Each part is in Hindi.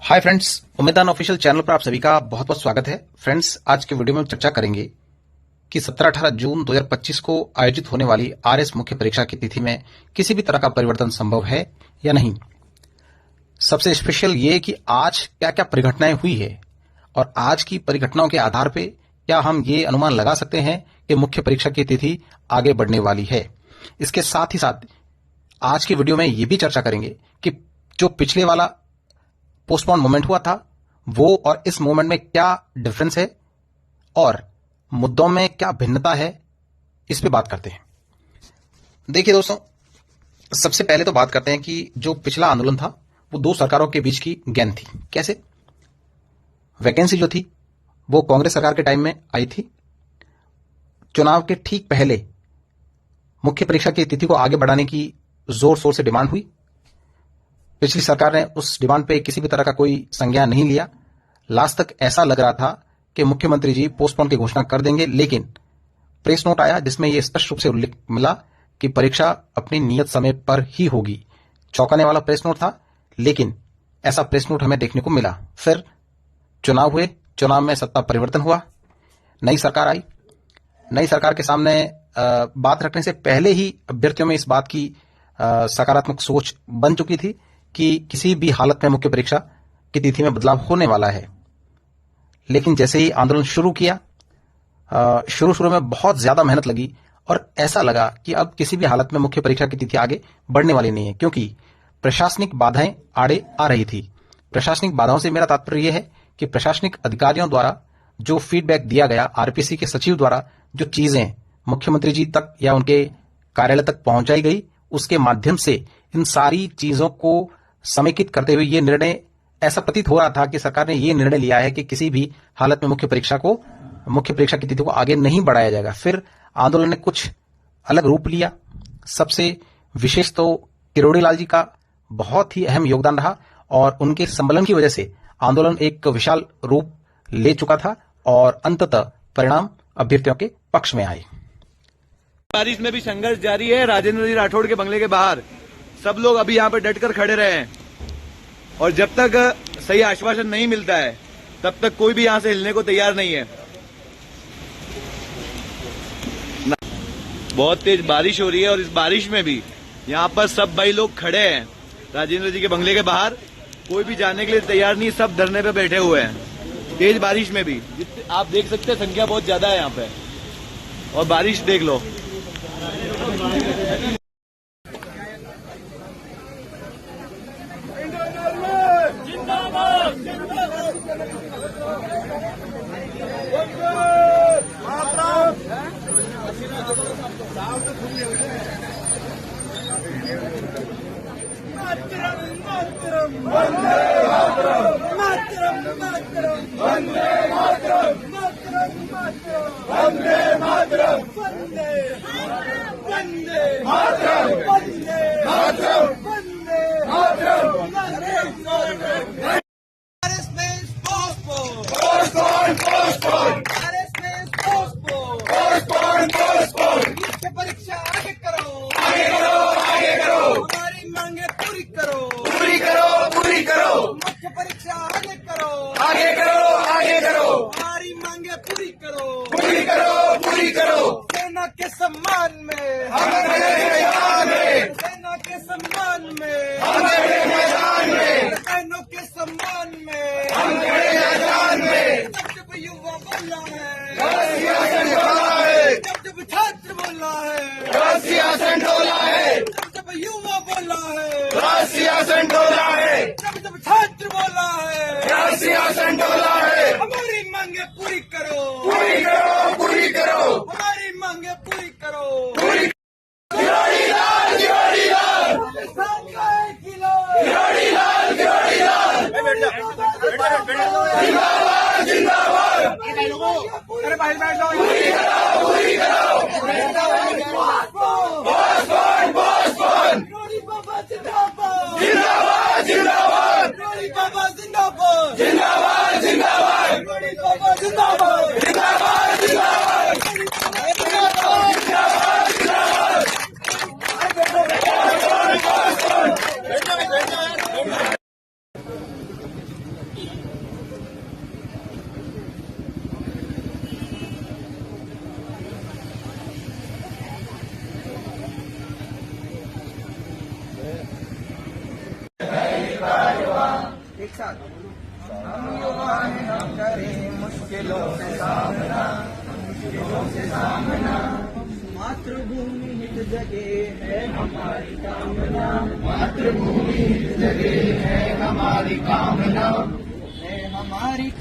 हाय फ्रेंड्स, उम्मीदवान ऑफिशियल चैनल पर आप सभी का बहुत बहुत स्वागत है। फ्रेंड्स, आज के वीडियो में चर्चा करेंगे कि 17-18 जून 2025 को आयोजित होने वाली आरएस मुख्य परीक्षा की तिथि में किसी भी तरह का परिवर्तन संभव है या नहीं। सबसे स्पेशल ये कि आज क्या क्या परिघटनाएं हुई है और आज की परिघटनाओं के आधार पर क्या हम ये अनुमान लगा सकते हैं कि मुख्य परीक्षा की तिथि आगे बढ़ने वाली है। इसके साथ ही साथ आज की वीडियो में ये भी चर्चा करेंगे कि जो पिछले वाला पोस्टपोन मोमेंट हुआ था वो और इस मोमेंट में क्या डिफरेंस है और मुद्दों में क्या भिन्नता है, इस पे बात करते हैं। देखिए दोस्तों, सबसे पहले तो बात करते हैं कि जो पिछला आंदोलन था वो दो सरकारों के बीच की गेम थी। कैसे? वैकेंसी जो थी वो कांग्रेस सरकार के टाइम में आई थी। चुनाव के ठीक पहले मुख्य परीक्षा की तिथि को आगे बढ़ाने की जोर शोर से डिमांड हुई। पिछली सरकार ने उस डिमांड पे किसी भी तरह का कोई संज्ञान नहीं लिया। लास्ट तक ऐसा लग रहा था कि मुख्यमंत्री जी पोस्टपोन की घोषणा कर देंगे, लेकिन प्रेस नोट आया जिसमें यह स्पष्ट रूप से उल्लेख मिला कि परीक्षा अपनी नियत समय पर ही होगी। चौंकाने वाला प्रेस नोट था, लेकिन ऐसा प्रेस नोट हमें देखने को मिला। फिर चुनाव हुए, चुनाव में सत्ता परिवर्तन हुआ, नई सरकार आई। नई सरकार के सामने बात रखने से पहले ही अभ्यर्थियों में इस बात की सकारात्मक सोच बन चुकी थी कि किसी भी हालत में मुख्य परीक्षा की तिथि में बदलाव होने वाला है। लेकिन जैसे ही आंदोलन शुरू किया, शुरू में बहुत ज्यादा मेहनत लगी और ऐसा लगा कि अब किसी भी हालत में मुख्य परीक्षा की तिथि आगे बढ़ने वाली नहीं है, क्योंकि प्रशासनिक बाधाएं आड़े आ रही थी। प्रशासनिक बाधाओं से मेरा तात्पर्य यह है कि प्रशासनिक अधिकारियों द्वारा जो फीडबैक दिया गया, आरपीसी के सचिव द्वारा जो चीजें मुख्यमंत्री जी तक या उनके कार्यालय तक पहुंचाई गई, उसके माध्यम से इन सारी चीजों को समेकित करते हुए ये निर्णय, ऐसा प्रतीत हो रहा था कि सरकार ने ये निर्णय लिया है कि किसी भी हालत में मुख्य परीक्षा की तिथि को आगे नहीं बढ़ाया जाएगा। फिर आंदोलन ने कुछ अलग रूप लिया। सबसे विशेष तो किरोड़ी लाल जी का बहुत ही अहम योगदान रहा और उनके सम्मेलन की वजह से आंदोलन एक विशाल रूप ले चुका था और अंततः परिणाम अभ्यर्थियों के पक्ष में आए। बारिश में भी संघर्ष जारी है। राजेंद्र जी राठौड़ के बंगले के बाहर सब लोग अभी यहाँ पर डटकर खड़े रहे हैं और जब तक सही आश्वासन नहीं मिलता है तब तक कोई भी यहाँ से हिलने को तैयार नहीं है। बहुत तेज बारिश हो रही है और इस बारिश में भी यहाँ पर सब भाई लोग खड़े हैं राजेंद्र जी के बंगले के बाहर। कोई भी जाने के लिए तैयार नहीं, सब धरने पे बैठे हुए हैं तेज बारिश में भी। आप देख सकते हैं संख्या बहुत ज्यादा है यहाँ पे और बारिश देख लो। परीक्षा आगे करो, आगे करो, हमारी मांगे पूरी करो, पूरी करो, मुख्य परीक्षा आगे करो, आगे करो, हमारी मांगे पूरी करो, सेना के सम्मान में, सेना के सम्मान में, बहनों के सम्मान में, जब युवा बोला है, जब छात्र बोला है, सियासत डोला है, जब युवा बोला है, सियासत डोला है, जब छात्र बोला है, सियासत डोला है। हमारी मांगे पूरी करो, पूरी करो, हमारी मांगे पूरी करो। किरोड़ी लाल, पाकिस्तान का 1 किलो, किरोड़ी लाल, जिंदाबाद, जिंदाबाद, अरे भाई बैठ जाओ, पूरी करो, पोस्टपोन, किरोड़ी बाबा जिंदाबाद, जिंदाबाद, किरोड़ी बाबा जिंदाबाद, जिंदाबाद, किरोड़ी बाबा जिंदाबाद, साथ हम युवा हैं, हम करें मुश्किलों से सामना, मातृभूमि हित जगह है हमारी कामना, मातृभूमि हित जगह है हमारी कामना, है हमारी।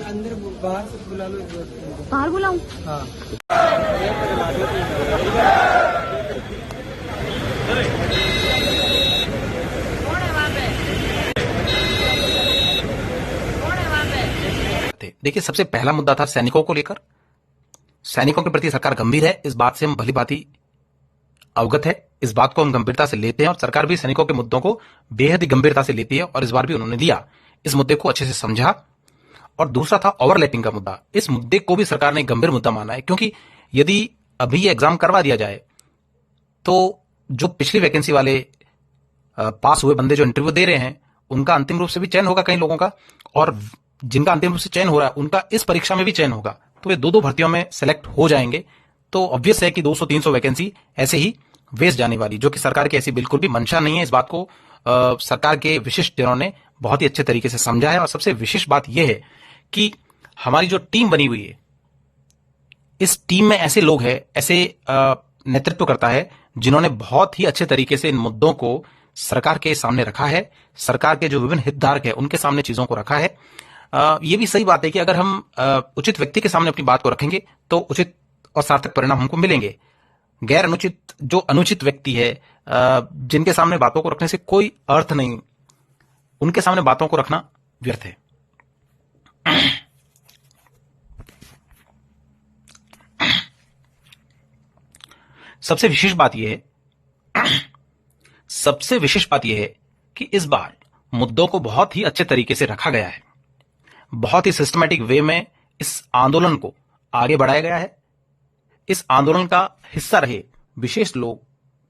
अंदर बाहर से बुला लो, बाहर बुलाऊं? हाँ। देखिए, सबसे पहला मुद्दा था सैनिकों को लेकर। सैनिकों के प्रति सरकार गंभीर है, इस बात से हम भली भांति अवगत है, इस बात को हम गंभीरता से लेते हैं और सरकार भी सैनिकों के मुद्दों को बेहद ही गंभीरता से लेती है और इस बार भी उन्होंने दिया, इस मुद्दे को अच्छे से समझा। और दूसरा था ओवरलैपिंग का मुद्दा। इस मुद्दे को भी सरकार ने गंभीर मुद्दा माना है, क्योंकि यदि अभी ये एग्जाम करवा दिया जाए तो जो पिछली वैकेंसी वाले पास हुए बंदे जो इंटरव्यू दे रहे हैं उनका अंतिम रूप से भी चयन होगा कई लोगों का, और जिनका अंतिम रूप से चयन हो रहा है उनका इस परीक्षा में भी चयन होगा, तो वे दो भर्तियों में सेलेक्ट हो जाएंगे। तो ऑब्वियस है कि 200-300 वैकेंसी ऐसे ही वेस्ट जाने वाली, जो कि सरकार की ऐसी बिल्कुल भी मंशा नहीं है। इस बात को सरकार के विशिष्ट जनों ने बहुत ही अच्छे तरीके से समझा है। और सबसे विशेष बात यह है कि हमारी जो टीम बनी हुई है, इस टीम में ऐसे लोग हैं, ऐसे नेतृत्व करता है जिन्होंने बहुत ही अच्छे तरीके से इन मुद्दों को सरकार के सामने रखा है, सरकार के जो विभिन्न हितधारक है उनके सामने चीजों को रखा है। ये भी सही बात है कि अगर हम उचित व्यक्ति के सामने अपनी बात को रखेंगे तो उचित और सार्थक परिणाम हमको मिलेंगे। गैर अनुचित, जो अनुचित व्यक्ति है, जिनके सामने बातों को रखने से कोई अर्थ नहीं, उनके सामने बातों को रखना व्यर्थ है। सबसे विशेष बात यह है कि इस बार मुद्दों को बहुत ही अच्छे तरीके से रखा गया है, बहुत ही सिस्टमैटिक वे में इस आंदोलन को आगे बढ़ाया गया है। इस आंदोलन का हिस्सा रहे विशेष लोग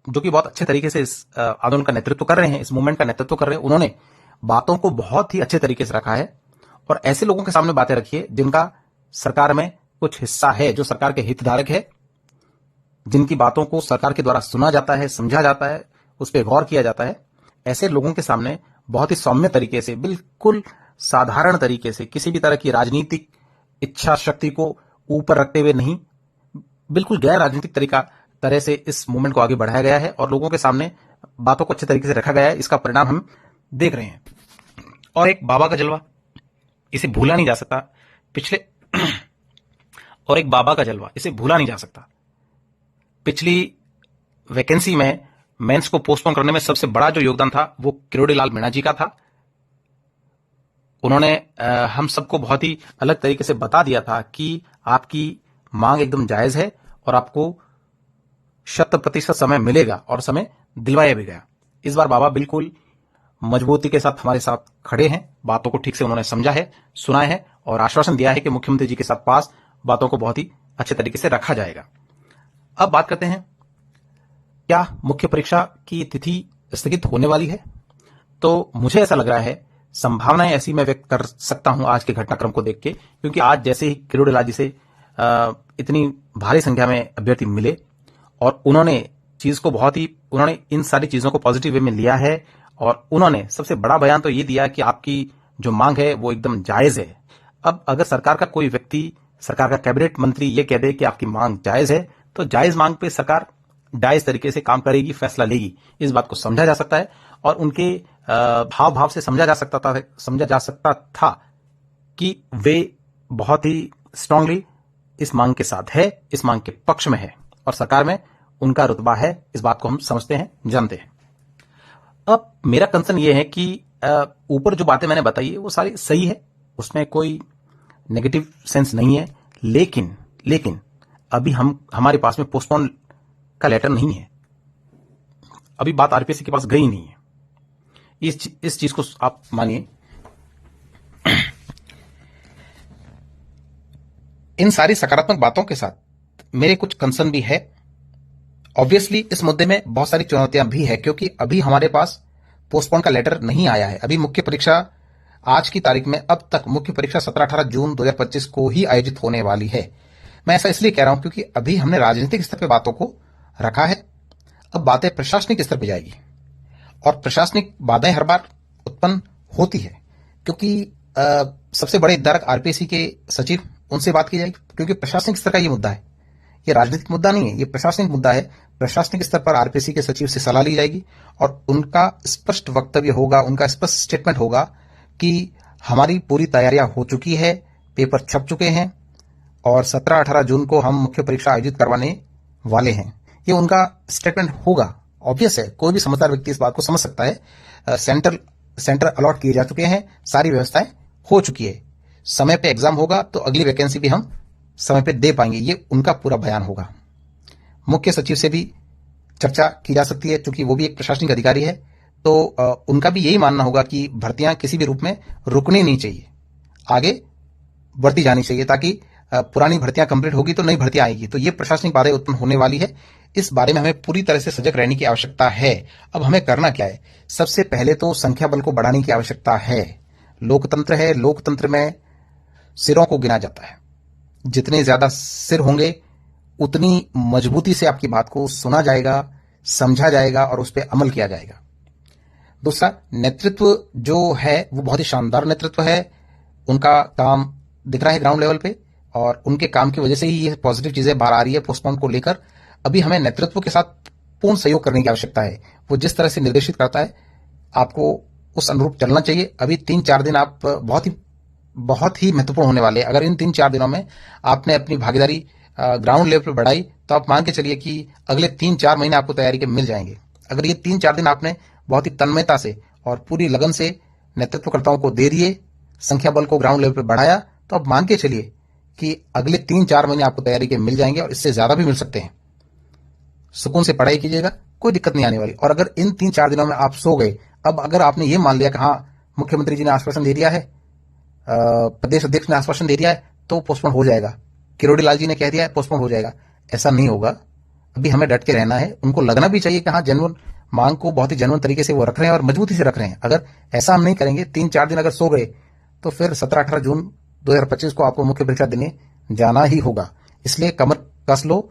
जो कि बहुत अच्छे तरीके से इस आंदोलन का नेतृत्व कर रहे हैं, इस मूवमेंट का नेतृत्व कर रहे हैं, उन्होंने बातों को बहुत ही अच्छे तरीके से रखा है। और ऐसे लोगों के सामने बातें रखिए जिनका सरकार में कुछ हिस्सा है, जो सरकार के हितधारक है, जिनकी बातों को सरकार के द्वारा सुना जाता है, समझा जाता है, उस पर गौर किया जाता है। ऐसे लोगों के सामने बहुत ही सौम्य तरीके से, बिल्कुल साधारण तरीके से, किसी भी तरह की राजनीतिक इच्छा शक्ति को ऊपर रखते हुए नहीं, बिल्कुल गैर राजनीतिक तरह से इस मूवमेंट को आगे बढ़ाया गया है और लोगों के सामने बातों को अच्छे तरीके से रखा गया है। इसका परिणाम हम देख रहे हैं। और एक बाबा का जलवा, इसे भूला नहीं जा सकता। इसे भूला नहीं जा सकता। पिछली वैकेंसी में मेंस को पोस्टपोन करने में सबसे बड़ा जो योगदान था वो किरोड़ी लाल मीणा जी का था। उन्होंने हम सबको बहुत ही अलग तरीके से बता दिया था कि आपकी मांग एकदम जायज है और आपको 100% समय मिलेगा, और समय दिलवाया भी गया। इस बार बाबा बिल्कुल मजबूती के साथ हमारे साथ खड़े हैं। बातों को ठीक से उन्होंने समझा है, सुना है और आश्वासन दिया है कि मुख्यमंत्री जी के साथ पास बातों को बहुत ही अच्छे तरीके से रखा जाएगा। अब बात करते हैं, क्या मुख्य परीक्षा की तिथि स्थगित होने वाली है? तो मुझे ऐसा लग रहा है, संभावनाएं ऐसी मैं व्यक्त कर सकता हूं आज के घटनाक्रम को देख के, क्योंकि आज जैसे ही किरोड़ी लाल जी से इतनी भारी संख्या में अभ्यर्थी मिले और उन्होंने इन सारी चीजों को पॉजिटिव वे में लिया है और उन्होंने सबसे बड़ा बयान तो ये दिया कि आपकी जो मांग है वो एकदम जायज है। अब अगर सरकार का कोई व्यक्ति, सरकार का कैबिनेट मंत्री ये कह दे कि आपकी मांग जायज है, तो जायज मांग पे सरकार जायज तरीके से काम करेगी, फैसला लेगी। इस बात को समझा जा सकता है और उनके भाव से समझा जा सकता था कि वे बहुत ही स्ट्रांगली इस मांग के साथ है, इस मांग के पक्ष में है और सरकार में उनका रुतबा है। इस बात को हम समझते हैं, जानते हैं। अब मेरा कंसर्न ये है कि ऊपर जो बातें मैंने बताई है वो सारी सही है, उसमें कोई नेगेटिव सेंस नहीं है, लेकिन अभी हमारे पास में पोस्टपोन का लेटर नहीं है। अभी बात आरपीएससी के पास गई नहीं है। इस चीज को आप मानिए। इन सारी सकारात्मक बातों के साथ मेरे कुछ कंसर्न भी है। ऑब्वियसली इस मुद्दे में बहुत सारी चुनौतियां भी है, क्योंकि अभी हमारे पास पोस्टपोन का लेटर नहीं आया है। अभी मुख्य परीक्षा आज की तारीख में अब तक मुख्य परीक्षा 17-18 जून 2025 को ही आयोजित होने वाली है। मैं ऐसा इसलिए कह रहा हूं क्योंकि अभी हमने राजनीतिक स्तर पर बातों को रखा है, अब बातें प्रशासनिक स्तर पर जाएगी और प्रशासनिक बाधाएं हर बार उत्पन्न होती है, क्योंकि सबसे बड़े हितधारक आरपीएससी के सचिव, उनसे बात की जाएगी, क्योंकि प्रशासनिक स्तर का ये मुद्दा है, ये राजनीतिक मुद्दा नहीं है, ये प्रशासनिक मुद्दा है। प्रशासनिक स्तर पर आरपीएससी के सचिव से सलाह ली जाएगी और उनका स्पष्ट वक्तव्य होगा, उनका स्पष्ट स्टेटमेंट होगा कि हमारी पूरी तैयारियां हो चुकी है, पेपर छप चुके हैं और 17-18 जून को हम मुख्य परीक्षा आयोजित करवाने वाले हैं। ये उनका स्टेटमेंट होगा। ऑब्वियस है, कोई भी समझदार व्यक्ति इस बात को समझ सकता है। सेंटर अलॉट किए जा चुके हैं, सारी व्यवस्थाएं हो चुकी है, समय पे एग्जाम होगा तो अगली वैकेंसी भी हम समय पे दे पाएंगे, ये उनका पूरा बयान होगा। मुख्य सचिव से भी चर्चा की जा सकती है, क्योंकि वो भी एक प्रशासनिक अधिकारी है, तो उनका भी यही मानना होगा कि भर्तियां किसी भी रूप में रुकनी नहीं चाहिए, आगे बढ़ती जानी चाहिए, ताकि पुरानी भर्तियां कंप्लीट होगी तो नई भर्तियां आएगी। तो ये प्रशासनिक बाधाएं उत्पन्न होने वाली है, इस बारे में हमें पूरी तरह से सजग रहने की आवश्यकता है। अब हमें करना क्या है? सबसे पहले तो संख्या बल को बढ़ाने की आवश्यकता है। लोकतंत्र है, लोकतंत्र में सिरों को गिना जाता है। जितने ज्यादा सिर होंगे उतनी मजबूती से आपकी बात को सुना जाएगा, समझा जाएगा और उस पर अमल किया जाएगा। दूसरा, नेतृत्व जो है वो बहुत ही शानदार नेतृत्व है, उनका काम दिख रहा है ग्राउंड लेवल पे और उनके काम की वजह से ही ये पॉजिटिव चीजें बाहर आ रही है पोस्टपोन को लेकर। अभी हमें नेतृत्व के साथ पूर्ण सहयोग करने की आवश्यकता है। वो जिस तरह से निर्देशित करता है आपको उस अनुरूप चलना चाहिए। अभी 3-4 दिन आप बहुत ही महत्वपूर्ण होने वाले हैं। अगर इन 3-4 दिनों में आपने अपनी भागीदारी ग्राउंड लेवल पर बढ़ाई तो आप मान के चलिए कि अगले 3-4 महीने आपको तैयारी के मिल जाएंगे। अगर ये 3-4 दिन आपने बहुत ही तन्मयता से और पूरी लगन से नेतृत्वकर्ताओं को दे दिए, संख्या बल को ग्राउंड लेवल पर बढ़ाया, तो आप मान के चलिए कि अगले 3-4 महीने आपको तैयारी के मिल जाएंगे और इससे ज्यादा भी मिल सकते हैं। सुकून से पढ़ाई कीजिएगा, कोई दिक्कत नहीं आने वाली। और अगर इन 3-4 दिनों में आप सो गए, अब अगर आपने ये मान लिया कि हाँ मुख्यमंत्री जी ने आश्वासन दे दिया है, प्रदेश अध्यक्ष ने आश्वासन दे दिया है, तो पोस्टपोन हो जाएगा, किरोड़ी लाल जी ने कह दिया है पोस्टपोन हो जाएगा, ऐसा नहीं होगा। अभी हमें डट के रहना है। उनको लगना भी चाहिए कि हाँ जेन्युइन मांग को बहुत ही जेन्युइन तरीके से वो रख रहे हैं और मजबूती से रख रहे हैं। अगर ऐसा हम नहीं करेंगे, 3-4 दिन अगर सो गए, तो फिर 17-18 जून 2025 को आपको मुख्य परीक्षा देने जाना ही होगा। इसलिए कमर कस लो।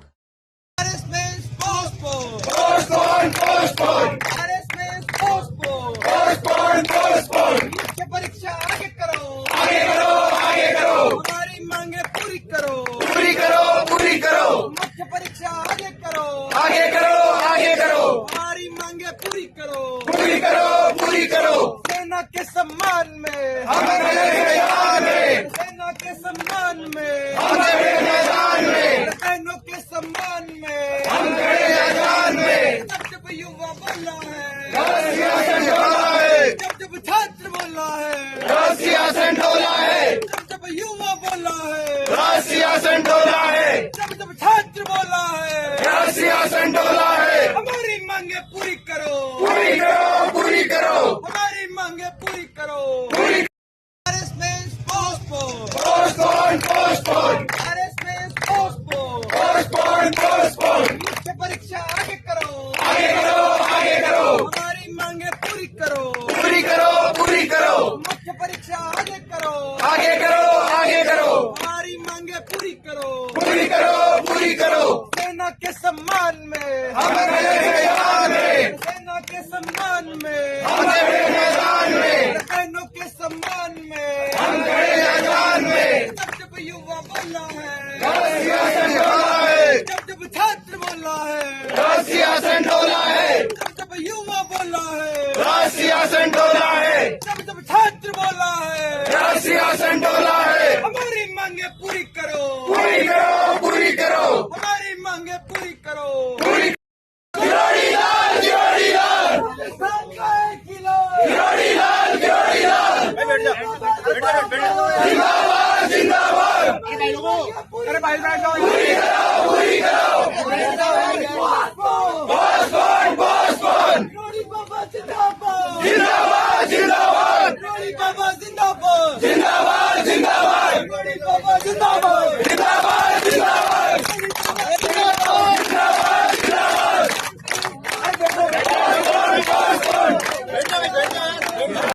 मुख्य परीक्षा आगे करो, आगे करो, आगे करो, हमारी मांगे पूरी करो, पूरी करो, पूरी करो, मुख्य परीक्षा आगे करो, आगे करो, आगे करो, हमारी मांगे पूरी करो, पूरी करो, पूरी करो। सेना के सम्मान में हम खड़े मैदान में, सेना के सम्मान में हम खड़े मैदान में, बहनों के सम्मान में हम खड़े मैदान में। जब युवा बोला है, सियासत बोला है, जब छात्र बोला है, सियासत बोला है, जब युवा बोला है, सियासत बोला है, जब छात्र बोला है, सियासत बोला है। हमारी मांगे पूरी करो, पूरी करो, पूरी करो, हमारी मांगे पूरी करो, पूरी। पोस्टपोन, पोस्टपोन, पोस्टपोन, पोस्टपोन, मुख्य परीक्षा आगे करो, आगे करो, आगे करो, हमारी मांगे पूरी करो, पूरी करो, पूरी करो, मुख्य परीक्षा आगे करो, आगे करो, आगे करो, हमारी मांगे पूरी करो, पूरी करो, पूरी करो। सेना के सम्मान में हम खड़े मैदान में, सेना के सम्मान में हम खड़े मैदान में, बहनों के सम्मान में हम खड़े मैदान में। जब युवा बोला है, सियासत बोला है, जब छात्र बोला है, सियासत बोला है, जब युवा बोला है, सियासत बोला है, जब छात्र बोला है, सियासत बोला है। हमारी मांगे पूरी करो, पूरी करो, पूरी करो, हमारी मांगे पूरी करो, पूरी। किरोड़ी लाल, किरोड़ी लाल, किरोड़ी लाल, किरोड़ी लाल, जिंदाबाद, जिंदाबाद, पूरी